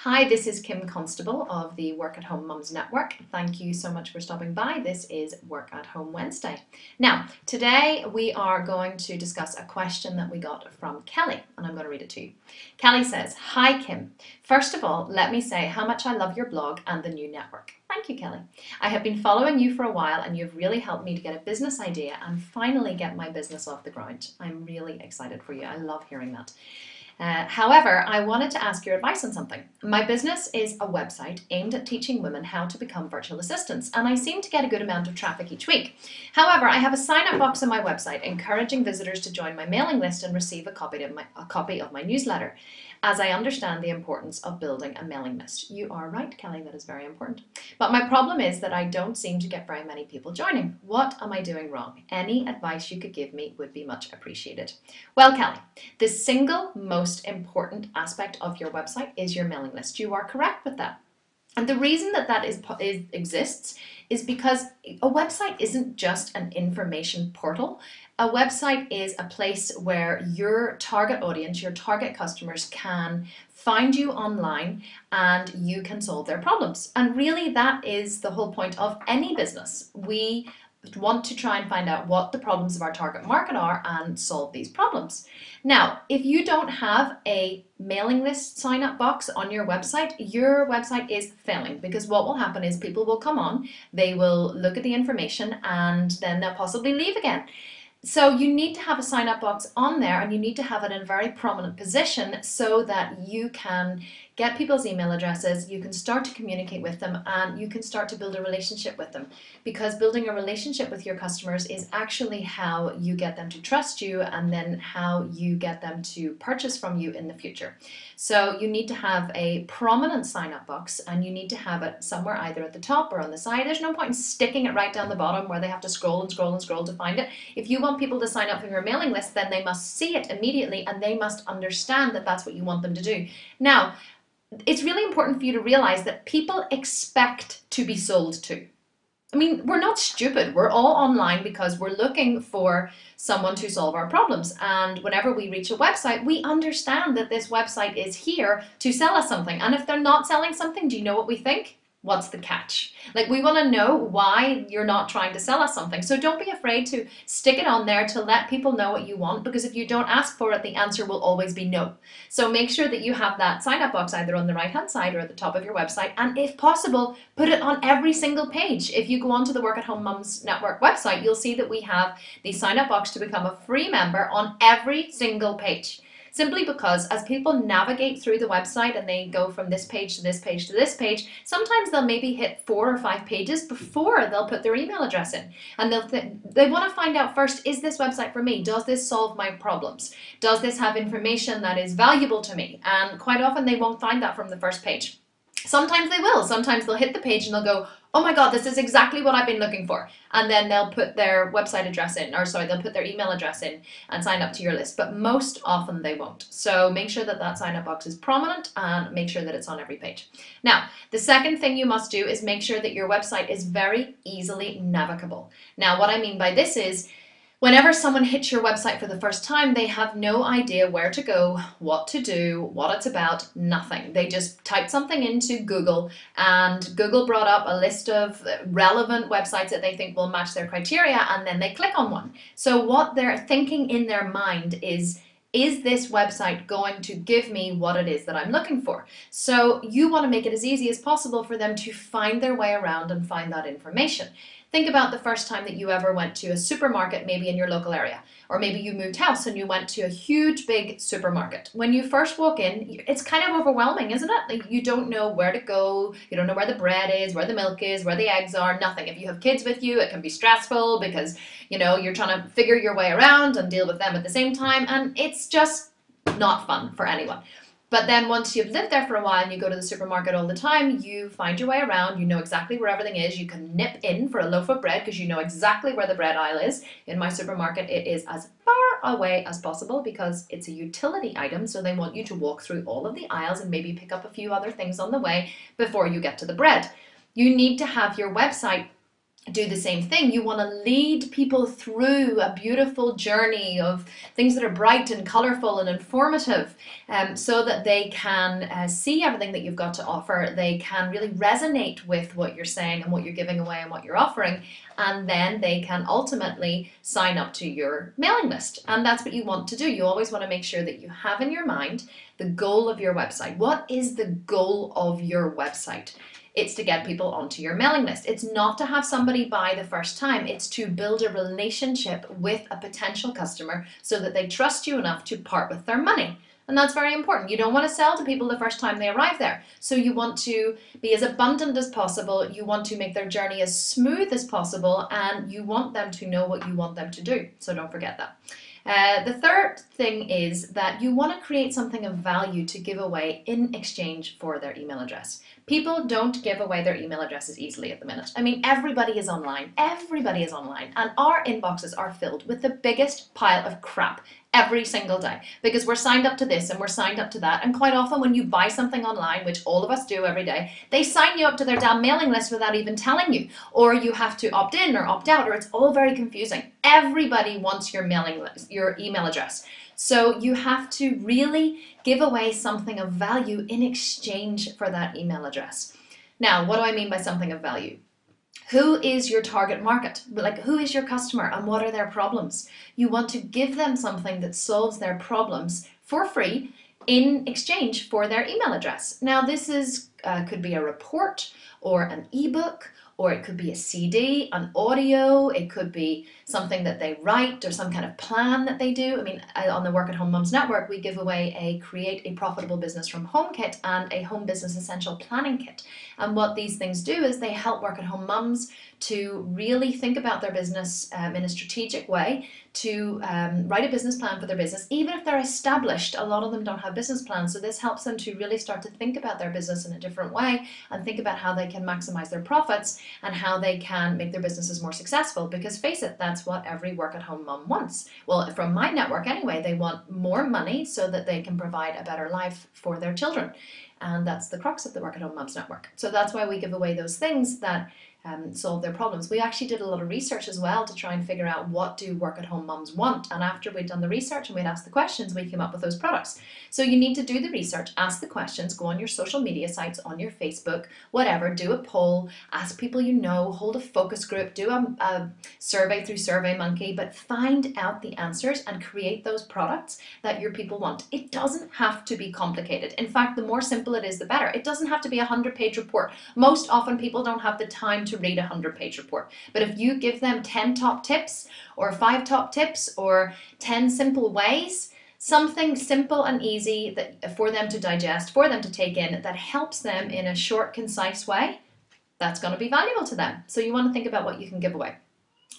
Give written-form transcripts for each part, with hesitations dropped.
Hi, this is Kim Constable of the Work at Home Mums Network. Thank you so much for stopping by. This is Work at Home Wednesday. Now, today we are going to discuss a question that we got from Kelly, and I'm going to read it to you. Kelly says, "Hi Kim. First of all, let me say how much I love your blog and the new network." Thank you, Kelly. "I have been following you for a while and you've really helped me to get a business idea and finally get my business off the ground. I'm really excited for you. I love hearing that. However, I wanted to ask your advice on something. My business is a website aimed at teaching women how to become virtual assistants, and I seem to get a good amount of traffic each week. However, I have a sign-up box on my website encouraging visitors to join my mailing list and receive a copy of my newsletter, as I understand the importance of building a mailing list." You are right, Kelly, that is very important. "But my problem is that I don't seem to get very many people joining. What am I doing wrong? Any advice you could give me would be much appreciated." Well, Kelly, the single most important aspect of your website is your mailing list. You are correct with that. And the reason that exists is because a website isn't just an information portal. A website is a place where your target audience, your target customers can find you online and you can solve their problems. And really that is the whole point of any business. We want to try and find out what the problems of our target market are and solve these problems. Now, if you don't have a mailing list sign-up box on your website is failing, because what will happen is people will come on, they will look at the information, and then they'll possibly leave again. So you need to have a sign-up box on there, and you need to have it in a very prominent position so that you can get people's email addresses, you can start to communicate with them, and you can start to build a relationship with them. Because building a relationship with your customers is actually how you get them to trust you and then how you get them to purchase from you in the future. So you need to have a prominent sign-up box, and you need to have it somewhere either at the top or on the side. There's no point in sticking it right down the bottom where they have to scroll and scroll and scroll to find it. If you want people to sign up for your mailing list, then they must see it immediately and they must understand that that's what you want them to do. Now, it's really important for you to realize that people expect to be sold to. I mean, we're not stupid. We're all online because we're looking for someone to solve our problems. And whenever we reach a website, we understand that this website is here to sell us something. And if they're not selling something, do you know what we think? What's the catch? Like, we want to know why you're not trying to sell us something. So don't be afraid to stick it on there to let people know what you want, because if you don't ask for it, the answer will always be no. So make sure that you have that sign-up box either on the right-hand side or at the top of your website, and if possible, put it on every single page. If you go onto the Work at Home Mums Network website, you'll see that we have the sign-up box to become a free member on every single page. Simply because as people navigate through the website and they go from this page to this page to this page, sometimes they'll maybe hit 4 or 5 pages before they'll put their email address in. And they want to find out first, is this website for me? Does this solve my problems? Does this have information that is valuable to me? And quite often they won't find that from the first page. Sometimes they will. Sometimes they'll hit the page and they'll go, "Oh my God, this is exactly what I've been looking for." And then they'll put their website address in, or sorry, they'll put their email address in and sign up to your list. But most often they won't. So make sure that that sign up box is prominent and make sure that it's on every page. Now, the second thing you must do is make sure that your website is very easily navigable. Now, what I mean by this is, whenever someone hits your website for the first time, they have no idea where to go, what to do, what it's about, nothing. They just typed something into Google and Google brought up a list of relevant websites that they think will match their criteria, and then they click on one. So what they're thinking in their mind is this website going to give me what it is that I'm looking for? So you want to make it as easy as possible for them to find their way around and find that information. Think about the first time that you ever went to a supermarket, maybe in your local area, or maybe you moved house and you went to a huge big supermarket. When you first walk in, it's kind of overwhelming, isn't it? Like, you don't know where to go, you don't know where the bread is, where the milk is, where the eggs are, nothing. If you have kids with you, it can be stressful because, you know, you're trying to figure your way around and deal with them at the same time, and it's just not fun for anyone. But then once you've lived there for a while and you go to the supermarket all the time, you find your way around, you know exactly where everything is, you can nip in for a loaf of bread because you know exactly where the bread aisle is. In my supermarket, it is as far away as possible because it's a utility item, so they want you to walk through all of the aisles and maybe pick up a few other things on the way before you get to the bread. You need to have your website do the same thing. You want to lead people through a beautiful journey of things that are bright and colorful and informative, so that they can see everything that you've got to offer. They can really resonate with what you're saying and what you're giving away and what you're offering, and then they can ultimately sign up to your mailing list. And that's what you want to do. You always want to make sure that you have in your mind the goal of your website. What is the goal of your website? It's to get people onto your mailing list. It's not to have somebody buy the first time. It's to build a relationship with a potential customer so that they trust you enough to part with their money. And that's very important. You don't want to sell to people the first time they arrive there. So you want to be as abundant as possible. You want to make their journey as smooth as possible, and you want them to know what you want them to do. So don't forget that. The third thing is that you want to create something of value to give away in exchange for their email address. People don't give away their email addresses easily at the minute. I mean, everybody is online. Everybody is online. And our inboxes are filled with the biggest pile of crap every single day, because we're signed up to this and we're signed up to that. And quite often when you buy something online, which all of us do every day, they sign you up to their damn mailing list without even telling you, or you have to opt in or opt out, or it's all very confusing. Everybody wants your mailing list, your email address. So you have to really give away something of value in exchange for that email address. Now, what do I mean by something of value? Who is your target market? Like, who is your customer and what are their problems? You want to give them something that solves their problems for free in exchange for their email address. Now, this is could be a report or an ebook, or it could be a CD, an audio, it could be something that they write or some kind of plan that they do. I mean, on the Work at Home Mums Network, we give away a Create a Profitable Business from Home kit and a Home Business Essential Planning kit. And what these things do is they help work at home mums to really think about their business in a strategic way, to write a business plan for their business. Even if they're established, a lot of them don't have business plans. So this helps them to really start to think about their business in a different way and think about how they can maximize their profits and how they can make their businesses more successful. Because face it, that's what every work at home mum wants. Well, from my network anyway, they want more money so that they can provide a better life for their children. And that's the crux of the Work at Home Mums Network. So that's why we give away those things that solve their problems. We actually did a lot of research as well to try and figure out what do work at home mums want. And after we'd done the research and we'd asked the questions, we came up with those products. So you need to do the research, ask the questions, go on your social media sites, on your Facebook, whatever, do a poll, ask people you know, hold a focus group, do a survey through SurveyMonkey, but find out the answers and create those products that your people want. It doesn't have to be complicated. In fact, the more simple it is, the better. It doesn't have to be a 100-page report. Most often people don't have the time to read a 100-page report. But if you give them 10 top tips or 5 top tips or 10 simple ways, something simple and easy that for them to digest, for them to take in, that helps them in a short, concise way, that's going to be valuable to them. So you want to think about what you can give away.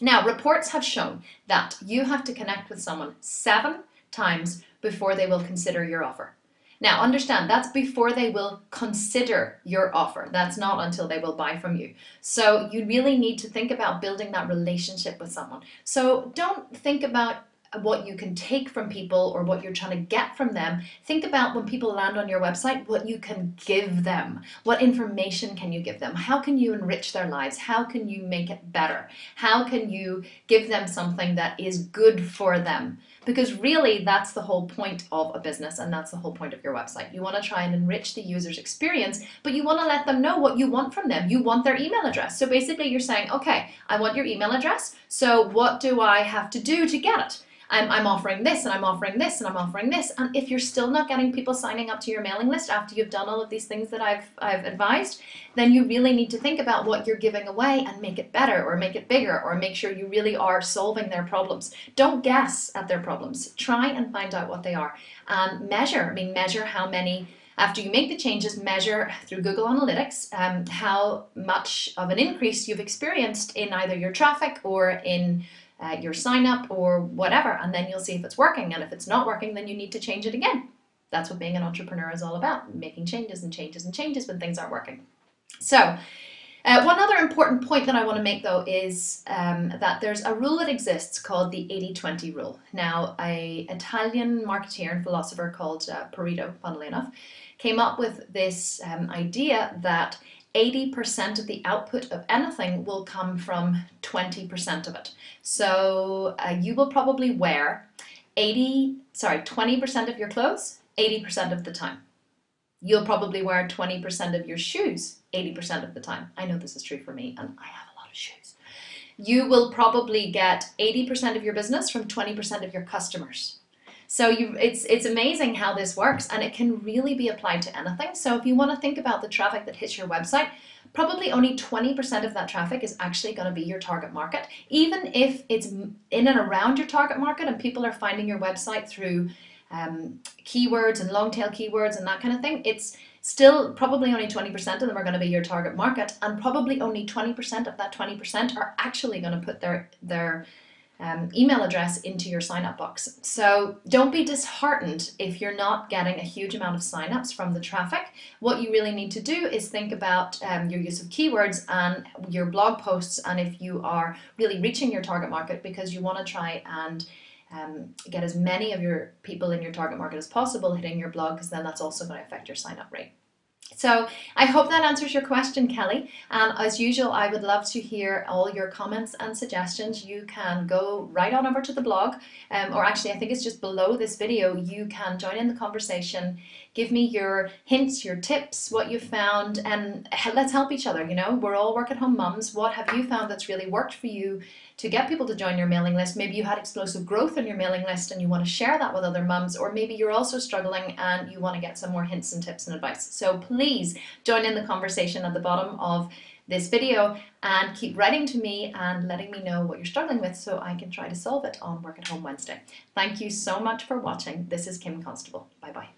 Now, reports have shown that you have to connect with someone 7 times before they will consider your offer. Now, understand, that's before they will consider your offer. That's not until they will buy from you. So you really need to think about building that relationship with someone. So don't think about what you can take from people or what you're trying to get from them. Think about when people land on your website, what you can give them. What information can you give them? How can you enrich their lives? How can you make it better? How can you give them something that is good for them? Because really, that's the whole point of a business, and that's the whole point of your website. You want to try and enrich the user's experience, but you want to let them know what you want from them. You want their email address. So basically, you're saying, okay, I want your email address. So what do I have to do to get it? I'm offering this, and I'm offering this, and I'm offering this. And if you're still not getting people signing up to your mailing list after you've done all of these things that I've advised, then you really need to think about what you're giving away and make it better or make it bigger or make sure you really are solving their problems. Don't guess at their problems. Try and find out what they are. And measure. I mean, measure how many. After you make the changes, measure through Google Analytics how much of an increase you've experienced in either your traffic or in your sign up or whatever, and then you'll see if it's working. And if it's not working, then you need to change it again. That's what being an entrepreneur is all about, making changes and changes and changes when things aren't working. So one other important point that I want to make though is that there's a rule that exists called the 80-20 rule. Now, an Italian marketeer and philosopher called Pareto, funnily enough, came up with this idea that 80% of the output of anything will come from 20% of it. So you will probably wear 20% of your clothes 80% of the time. You'll probably wear 20% of your shoes 80% of the time. I know this is true for me, and I have a lot of shoes. You will probably get 80% of your business from 20% of your customers. So it's amazing how this works, and it can really be applied to anything. So if you want to think about the traffic that hits your website, probably only 20% of that traffic is actually going to be your target market. Even if it's in and around your target market and people are finding your website through keywords and long tail keywords and that kind of thing, it's still probably only 20% of them are going to be your target market, and probably only 20% of that 20% are actually going to put their email address into your sign up box. So don't be disheartened if you're not getting a huge amount of signups from the traffic. What you really need to do is think about your use of keywords and your blog posts, and if you are really reaching your target market, because you want to try and get as many of your people in your target market as possible hitting your blog, because then that's also going to affect your sign up rate. So I hope that answers your question, Kelly. And as usual, I would love to hear all your comments and suggestions. You can go right on over to the blog, or actually I think it's just below this video. You can join in the conversation, give me your hints, your tips, what you found, and let's help each other. You know, we're all work-at-home mums. What have you found that's really worked for you to get people to join your mailing list? Maybe you had explosive growth on your mailing list and you want to share that with other mums, or maybe you're also struggling and you want to get some more hints and tips and advice. So please join in the conversation at the bottom of this video and keep writing to me and letting me know what you're struggling with so I can try to solve it on Work at Home Wednesday. Thank you so much for watching. This is Kim Constable. Bye bye.